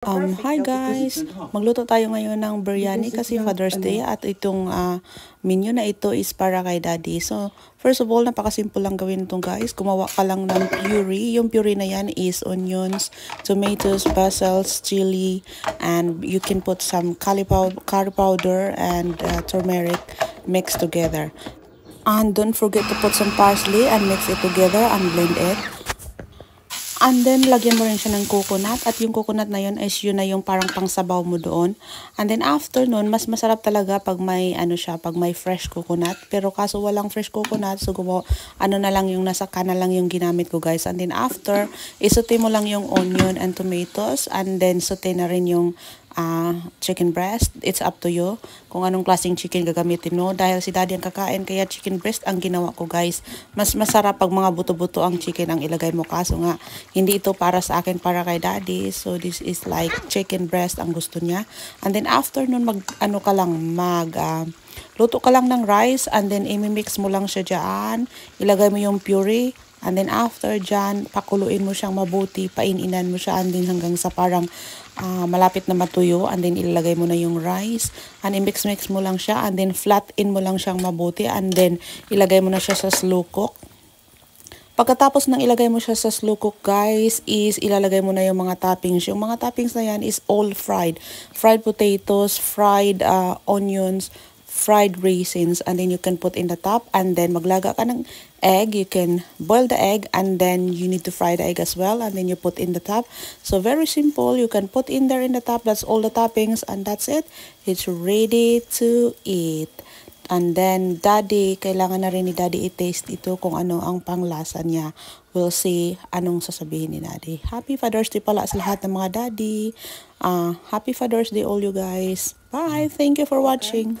Hi guys! Magluto tayo ngayon ng biryani kasi Father's Day at itong menu na ito is para kay Daddy. So, first of all, napakasimple lang gawin itong guys. Gumawa ka lang ng puree. Yung puree na yan is onions, tomatoes, basils, chili, and you can put some curry powder and turmeric mixed together. And don't forget to put some parsley and mix it together and blend it. And then, lagyan mo rin siya ng coconut. At yung coconut na yun is yun na yung parang pangsabaw mo doon. And then, after nun, mas masarap talaga pag may, pag may fresh coconut. Pero kaso walang fresh coconut, so na lang yung nasa kana lang yung ginamit ko guys. And then, after, isote mo lang yung onion and tomatoes. And then, sote na rin yung chicken breast. It's up to you kung anong klaseng chicken gagamitin mo. Dahil si Daddy ang kakain, kaya chicken breast ang ginawa ko guys. Mas masarap pag mga buto-buto ang chicken ang ilagay mo. Kaso nga, hindi ito para sa akin, para kay Daddy. So, this is like chicken breast ang gusto niya. And then, after nun, luto ka lang ng rice. And then, imimix mo lang siya dyan. Ilagay mo yung puree. And then, after dyan, pakuluin mo siyang mabuti. Paininan mo siya. And then, hanggang sa parang malapit na matuyo. And then, ilalagay mo na yung rice. And i-mix-mix mo lang siya. And then, flat-in mo lang siyang mabuti. And then, ilagay mo na siya sa slow cook. Pagkatapos ng ilagay mo siya sa slow cook guys, is ilalagay mo na yung mga toppings. Yung mga toppings na yan is all fried. Fried potatoes, fried onions, fried raisins, and then you can put in the top. And then maglaga ka ng egg. You can boil the egg and then you need to fry the egg as well. And then you put in the top. So very simple. You can put in there in the top. That's all the toppings and that's it. It's ready to eat. And then, Daddy, kailangan na rin ni Daddy i-taste ito kung ano ang panglasa niya. We'll see anong sasabihin ni Daddy. Happy Father's Day pala sa lahat ng mga Daddy. Happy Father's Day all you guys. Bye! Thank you for watching.